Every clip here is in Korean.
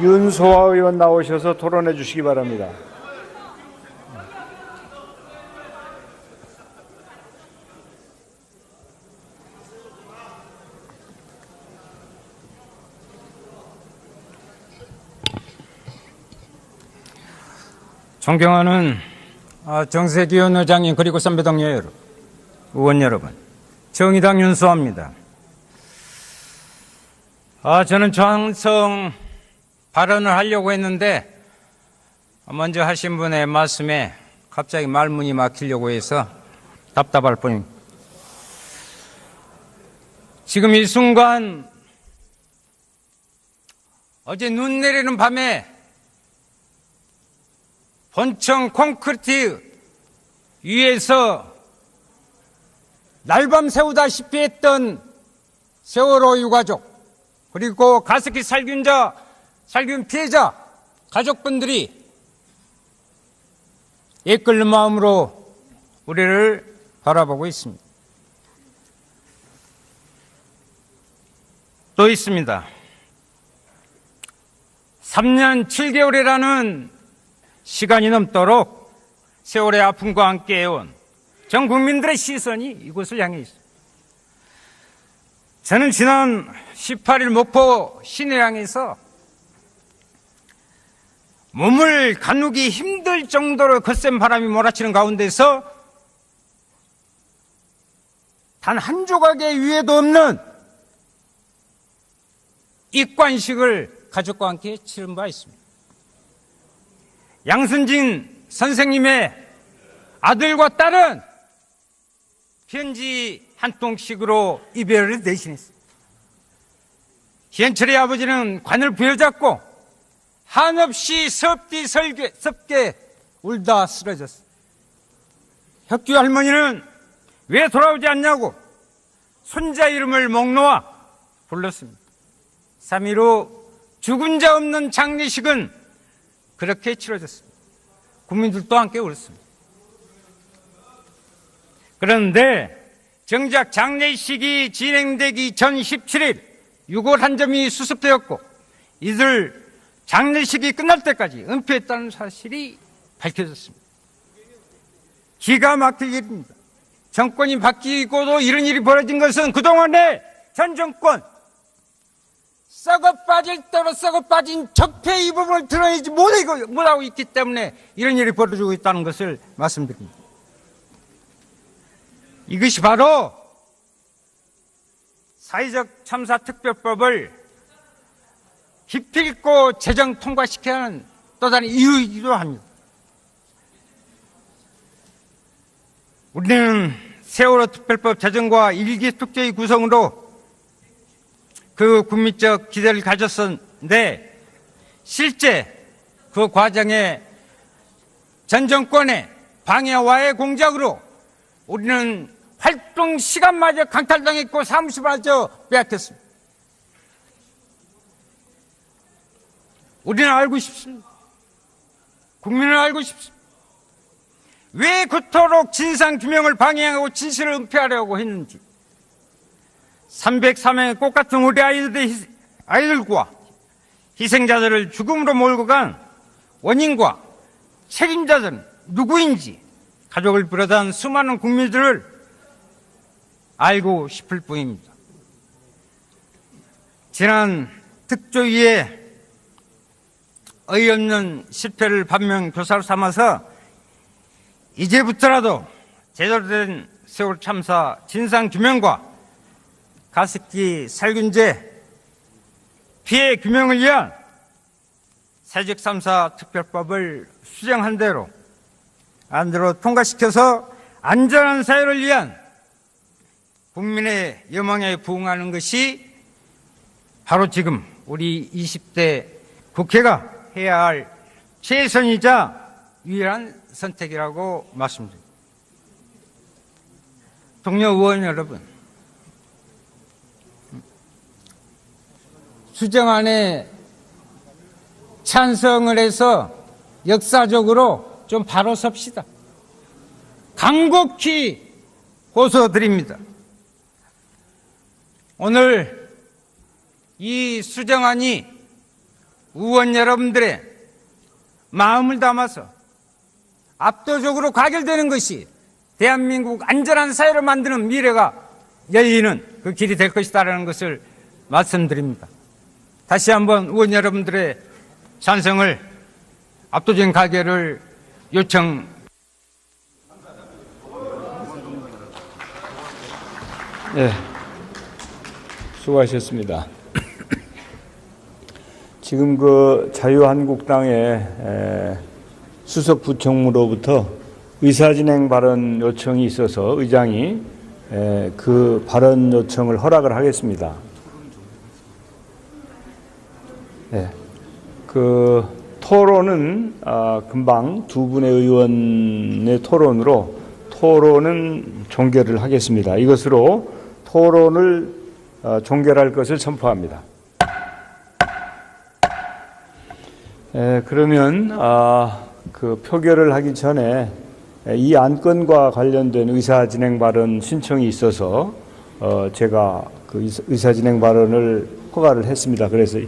윤소아 의원 나오셔서 토론해 주시기 바랍니다. 존경하는 정세균 의장님 그리고 선배 동료 여러분, 의원 여러분, 정의당 윤소아입니다. 저는 저항성 발언을 하려고 했는데 먼저 하신 분의 말씀에 갑자기 말문이 막히려고 해서 답답할 뿐입니다. 지금 이 순간 어제 눈 내리는 밤에 본청 콘크리트 위에서 날밤 새우다시피 했던 세월호 유가족 그리고 가습기 살균 피해자 가족분들이 애끓는 마음으로 우리를 바라보고 있습니다. 또 있습니다. 3년 7개월이라는 시간이 넘도록 세월의 아픔과 함께 해온 전 국민들의 시선이 이곳을 향해 있습니다. 저는 지난 18일 목포 신해항에서 몸을 가누기 힘들 정도로 거센 바람이 몰아치는 가운데서 단 한 조각의 위에도 없는 입관식을 가족과 함께 치른 바 있습니다. 양순진 선생님의 아들과 딸은 편지 한 통씩으로 이별을 대신했습니다. 희연철의 아버지는 관을 부여잡고 한없이 섭게 울다 쓰러졌습니다. 혁규 할머니는 왜 돌아오지 않냐고 손자 이름을 목 놓아 불렀습니다. 3일 후 죽은 자 없는 장례식은 그렇게 치러졌습니다. 국민들도 함께 울었습니다. 그런데 정작 장례식이 진행되기 전 17일 유골 한 점이 수습되었고 이들 장례식이 끝날 때까지 은폐했다는 사실이 밝혀졌습니다. 기가 막힐 일입니다. 정권이 바뀌고도 이런 일이 벌어진 것은 그동안의 전 정권 썩어 빠질 대로 썩어 빠진 적폐 이 부분을 드러내지 못하고 있기 때문에 이런 일이 벌어지고 있다는 것을 말씀드립니다. 이것이 바로 사회적 참사 특별법을 기필코 제정 통과시켜야 하는 또 다른 이유이기도 합니다. 우리는 세월호 특별법 제정과 일기 특조위 구성으로 그 국민적 기대를 가졌었는데 실제 그 과정에 전 정권의 방해와의 공작으로 우리는 활동 시간마저 강탈당했고 사무실마저 빼앗겼습니다. 우리는 알고 싶습니다. 국민은 알고 싶습니다. 왜 그토록 진상규명을 방해하고 진실을 은폐하려고 했는지 303명의 꽃같은 우리 아이들과 희생자들을 죽음으로 몰고 간 원인과 책임자들은 누구인지 가족을 비롯한 수많은 국민들을 알고 싶을 뿐입니다. 지난 특조위의 어이없는 실패를 반면교사로 삼아서 이제부터라도 제대로 된 세월 참사 진상규명과 가습기 살균제 피해 규명을 위한 사회적 참사 특별법을 수정한 대로 안대로 통과시켜서 안전한 사회를 위한 국민의 여망에 부응하는 것이 바로 지금 우리 20대 국회가 해야 할 최선이자 유일한 선택이라고 말씀드립니다. 동료 의원 여러분, 수정안에 찬성을 해서 역사적으로 좀 바로 섭시다. 간곡히 호소드립니다. 오늘 이 수정안이 의원 여러분들의 마음을 담아서 압도적으로 가결되는 것이 대한민국 안전한 사회를 만드는 미래가 열리는 그 길이 될 것이다라는 것을 말씀드립니다. 다시 한번 의원 여러분들의 찬성을 압도적인 가결을 요청. 네, 수고하셨습니다. 지금 그 자유한국당의 수석 부총무로부터 의사진행 발언 요청이 있어서 의장이 그 발언 요청을 허락을 하겠습니다. 네, 그 토론은 금방 두 분의 의원의 토론은 종결을 하겠습니다. 이것으로 토론을 종결할 것을 선포합니다. 그러면 그 표결을 하기 전에 이 안건과 관련된 의사진행 발언 신청이 있어서 제가 그 의사진행 발언을 허가를 했습니다. 그래서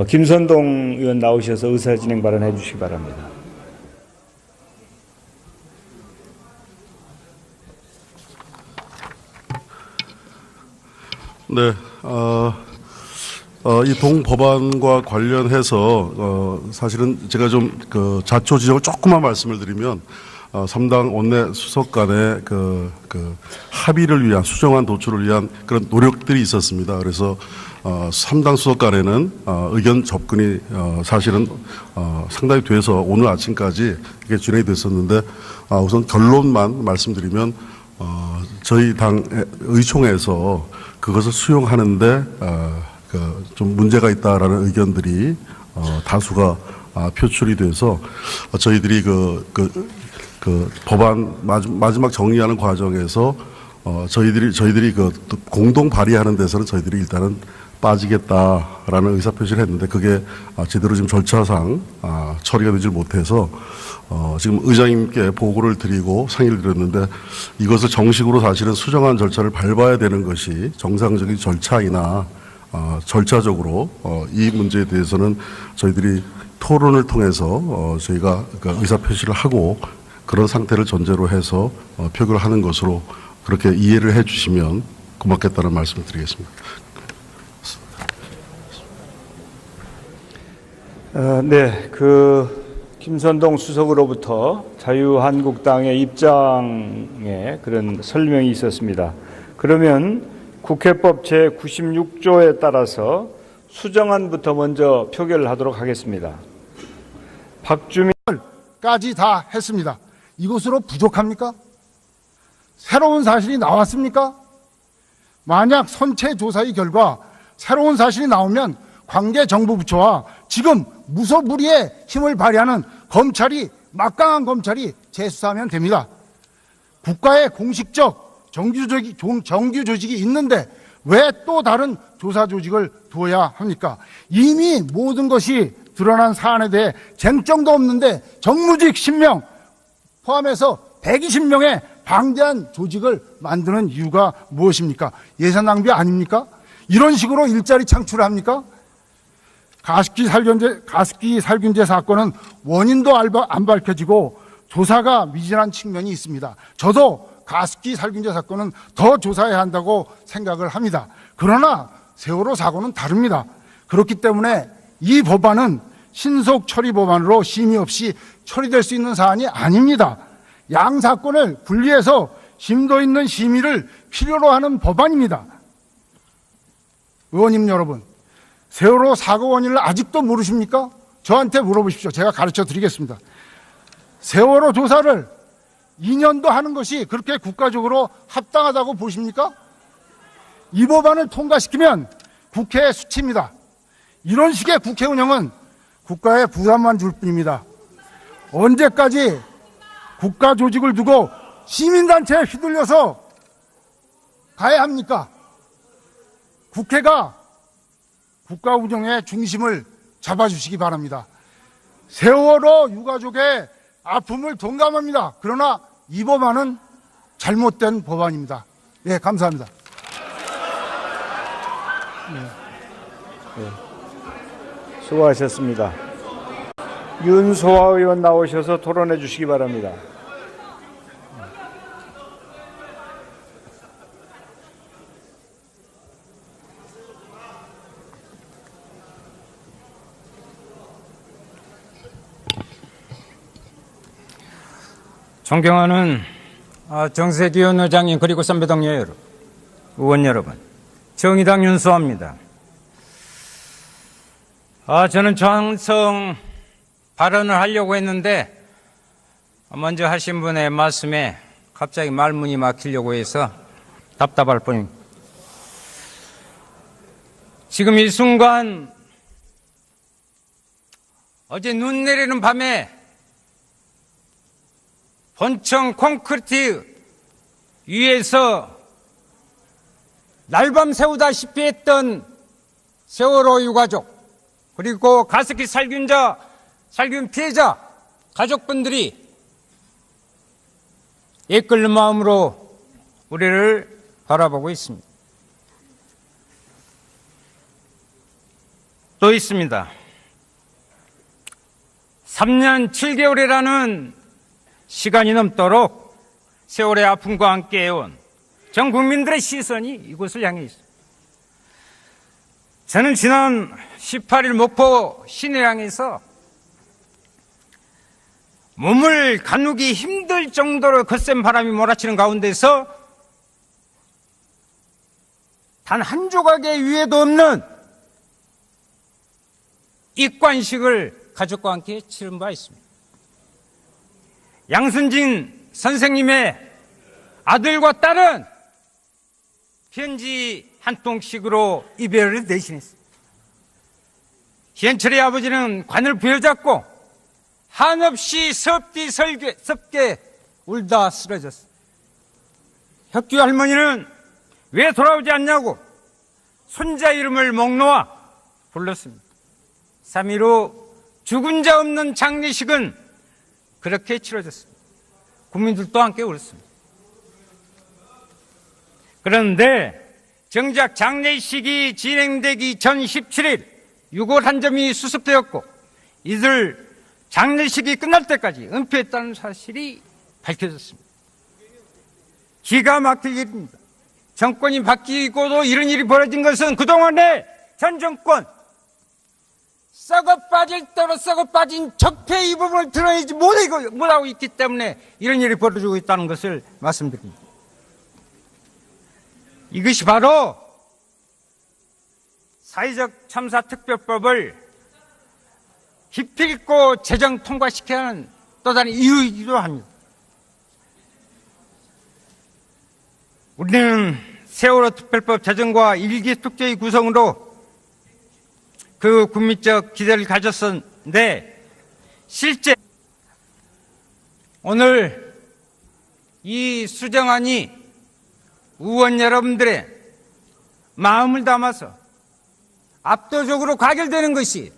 김선동 의원 나오셔서 의사진행 발언해 주시기 바랍니다. 네, 이 동법안과 관련해서 사실은 제가 좀 그 자초지종을 조금만 말씀을 드리면 3당 원내 수석 간의 그 합의를 위한 수정안 도출을 위한 그런 노력들이 있었습니다. 그래서 3당 수석 간에는 의견 접근이 사실은 상당히 돼서 오늘 아침까지 이게 진행이 됐었는데 우선 결론만 말씀드리면 저희 당 의총에서 그것을 수용하는데 좀 문제가 있다라는 의견들이 다수가 표출이 돼서 저희들이 그 법안 마지막 정리하는 과정에서 저희들이 그 공동 발의하는 데서는 저희들이 일단은 빠지겠다라는 의사표시를 했는데 그게 제대로 지금 절차상 처리가 되지 못해서 지금 의장님께 보고를 드리고 상의를 드렸는데 이것을 정식으로 사실은 수정안 절차를 밟아야 되는 것이 정상적인 절차이나 절차적으로 이 문제에 대해서는 저희들이 토론을 통해서 저희가 의사표시를 하고 그런 상태를 전제로 해서 표결을 하는 것으로 그렇게 이해를 해 주시면 고맙겠다는 말씀을 드리겠습니다. 네, 김선동 수석으로부터 자유한국당의 입장에 그런 설명이 있었습니다. 그러면 국회법 제96조에 따라서 수정안부터 먼저 표결을 하도록 하겠습니다. 까지 다 했습니다. 이것으로 부족합니까? 새로운 사실이 나왔습니까? 만약 선체 조사의 결과 새로운 사실이 나오면 관계 정부 부처와 지금 무소불위의 힘을 발휘하는 검찰이 막강한 검찰이 재수사하면 됩니다. 국가의 공식적 정규 조직이 있는데 왜 또 다른 조사 조직을 두어야 합니까? 이미 모든 것이 드러난 사안에 대해 쟁점도 없는데 정무직 10명 포함해서 120명의 방대한 조직을 만드는 이유가 무엇입니까? 예산 낭비 아닙니까? 이런 식으로 일자리 창출을 합니까? 가습기 살균제 사건은 원인도 안 밝혀지고 조사가 미진한 측면이 있습니다. 저도 가습기 살균제 사건은 더 조사해야 한다고 생각을 합니다. 그러나 세월호 사고는 다릅니다. 그렇기 때문에 이 법안은 신속 처리 법안으로 심의 없이 처리될 수 있는 사안이 아닙니다. 양 사건을 분리해서 심도 있는 심의를 필요로 하는 법안입니다. 의원님 여러분, 세월호 사고 원인을 아직도 모르십니까? 저한테 물어보십시오. 제가 가르쳐 드리겠습니다. 세월호 조사를 2년도 하는 것이 그렇게 국가적으로 합당하다고 보십니까? 이 법안을 통과시키면 국회의 수치입니다. 이런 식의 국회 운영은 국가에 부담만 줄 뿐입니다. 언제까지 국가 조직을 두고 시민단체에 휘둘려서 가야 합니까? 국회가 국가 운영의 중심을 잡아주시기 바랍니다. 세월호 유가족의 아픔을 동감합니다. 그러나 이 법안은 잘못된 법안입니다. 네, 감사합니다. 수고하셨습니다. 윤소아 의원 나오셔서 토론해 주시기 바랍니다. 존경하는 정세균 의장님 그리고 선배 동료 여러분, 의원 여러분, 정의당 윤수아입니다. 저는 저항성 발언을 하려고 했는데 먼저 하신 분의 말씀에 갑자기 말문이 막히려고 해서 답답할 뿐입니다. 지금 이 순간 어제 눈 내리는 밤에 본청 콘크리트 위에서 날밤 새우다시피 했던 세월호 유가족 그리고 가습기 살균 피해자 가족분들이 애끓는 마음으로 우리를 바라보고 있습니다. 또 있습니다. 3년 7개월이라는 시간이 넘도록 세월의 아픔과 함께 해온 전 국민들의 시선이 이곳을 향해 있습니다. 저는 지난 18일 목포 신해항에서 몸을 가누기 힘들 정도로 거센 바람이 몰아치는 가운데서 단 한 조각의 위에도 없는 입관식을 가족과 함께 치른 바 있습니다. 양순진 선생님의 아들과 딸은 편지 한 통씩으로 이별을 대신했습니다. 희연철의 아버지는 관을 부여잡고 한없이 섭게 울다 쓰러졌습니다. 혁규 할머니는 왜 돌아오지 않냐고 손자 이름을 목 놓아 불렀습니다. 3일 후 죽은 자 없는 장례식은 그렇게 치러졌습니다. 국민들도 함께 울었습니다. 그런데 정작 장례식이 진행되기 전 17일 유골 한 점이 수습되었고 이들 장례식이 끝날 때까지 은폐했다는 사실이 밝혀졌습니다. 기가 막힐 일입니다. 정권이 바뀌고도 이런 일이 벌어진 것은 그동안의 전 정권 썩어 빠질 대로 썩어 빠진 적폐 이 부분을 드러내지 못하고 있기 때문에 이런 일이 벌어지고 있다는 것을 말씀드립니다. 이것이 바로 사회적 참사 특별법을 기필코 제정 통과시켜야 하는 또 다른 이유이기도 합니다. 우리는 세월호 특별법 제정과 일기 특조위 구성으로 그 국민적 기대를 가졌었는데 실제 오늘 이 수정안이 의원 여러분들의 마음을 담아서 압도적으로 가결되는 것이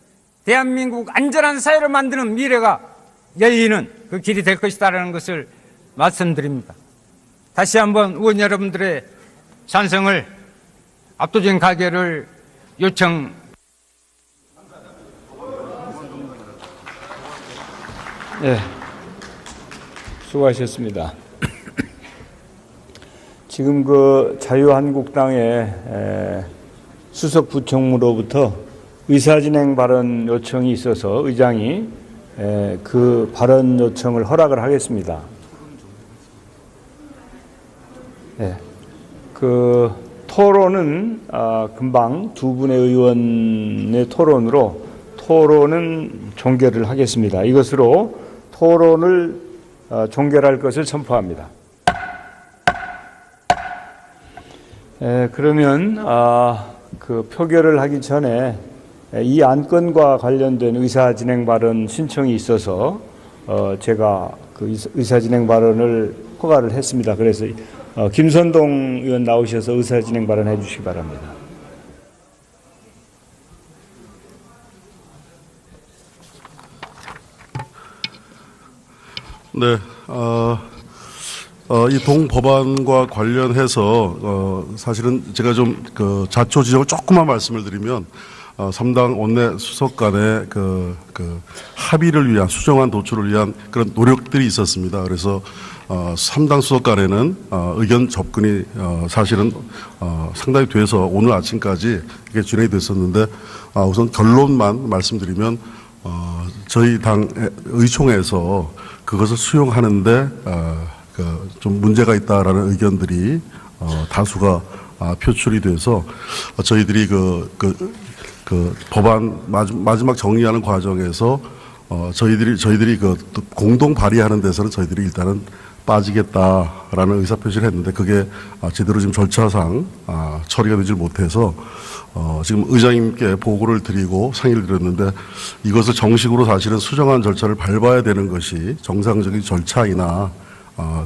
대한민국 안전한 사회를 만드는 미래가 열리는 그 길이 될 것이다라는 것을 말씀드립니다. 다시 한번 의원 여러분들의 찬성을 압도적인 가결을 요청. 네, 수고하셨습니다. 지금 그 자유한국당의 수석 부총무로부터 의사진행 발언 요청이 있어서 의장이 그 발언 요청을 허락을 하겠습니다. 네, 그 토론은 금방 두 분의 의원의 토론은 종결을 하겠습니다. 이것으로 토론을 종결할 것을 선포합니다. 그러면 그 표결을 하기 전에 이 안건과 관련된 의사진행 발언 신청이 있어서 제가 그 의사진행 발언을 허가를 했습니다. 그래서 김선동 의원 나오셔서 의사진행 발언 해주시기 바랍니다. 네, 이 동법안과 관련해서 사실은 제가 좀 그 자초지종을 조금만 말씀을 드리면 삼당 원내 수석 간의 그 합의를 위한 수정안 도출을 위한 그런 노력들이 있었습니다. 그래서 3당 수석 간에는 의견 접근이 사실은 상당히 돼서 오늘 아침까지 이게 진행이 됐었는데 우선 결론만 말씀드리면 저희 당 의총에서 그것을 수용하는데 좀 문제가 있다라는 의견들이 다수가 표출이 돼서 저희들이 그 법안 마지막 정리하는 과정에서 저희들이 그 공동 발의하는 데서는 저희들이 일단은 빠지겠다라는 의사표시를 했는데 그게 제대로 지금 절차상 처리가 되질 못해서 지금 의장님께 보고를 드리고 상의를 드렸는데 이것을 정식으로 사실은 수정안 절차를 밟아야 되는 것이 정상적인 절차이나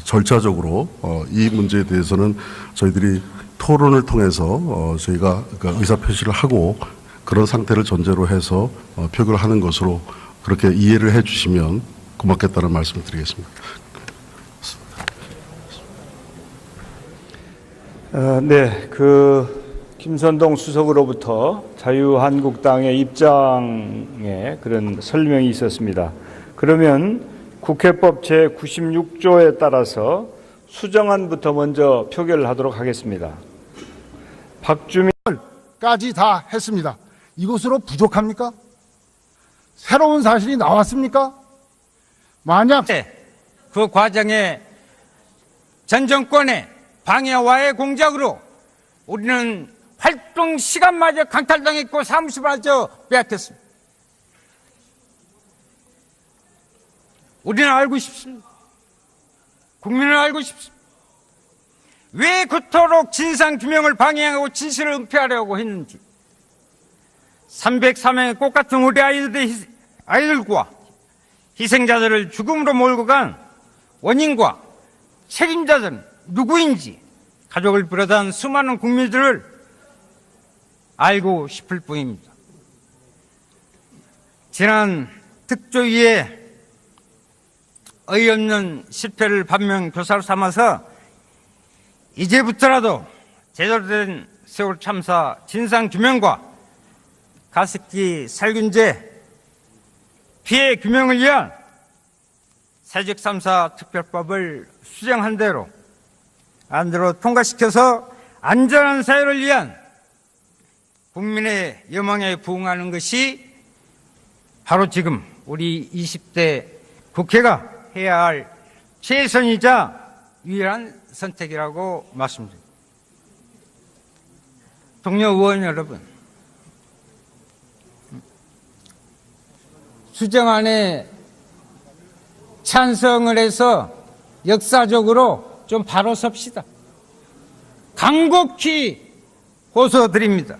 절차적으로 이 문제에 대해서는 저희들이 토론을 통해서 저희가 의사표시를 하고 그런 상태를 전제로 해서 표결을 하는 것으로 그렇게 이해를 해 주시면 고맙겠다는 말씀을 드리겠습니다. 네, 김선동 수석으로부터 자유한국당의 입장에 그런 설명이 있었습니다. 그러면 국회법 제96조에 따라서 수정안부터 먼저 표결을 하도록 하겠습니다. 까지 다 했습니다. 이것으로 부족합니까? 새로운 사실이 나왔습니까? 만약 그 과정에 전 정권의 방해와의 공작으로 우리는 활동 시간마저 강탈당했고 사무실마저 빼앗겼습니다. 우리는 알고 싶습니다. 국민은 알고 싶습니다. 왜 그토록 진상규명을 방해하고 진실을 은폐하려고 했는지 303명의 꽃같은 우리 아이들과 희생자들을 죽음으로 몰고 간 원인과 책임자들은 누구인지 가족을 비롯한 수많은 국민들을 알고 싶을 뿐입니다. 지난 특조위의 어이없는 실패를 반면교사로 삼아서 이제부터라도 제대로 된 세월 참사 진상규명과 가습기 살균제 피해 규명을 위한 사직삼사 특별법을 수정한 대로 안대로 통과시켜서 안전한 사회를 위한 국민의 여망에 부응하는 것이 바로 지금 우리 20대 국회가 해야 할 최선이자 유일한 선택이라고 말씀드립니다. 동료 의원 여러분, 수정안에 찬성을 해서 역사적으로 좀 바로 섭시다. 간곡히 호소드립니다.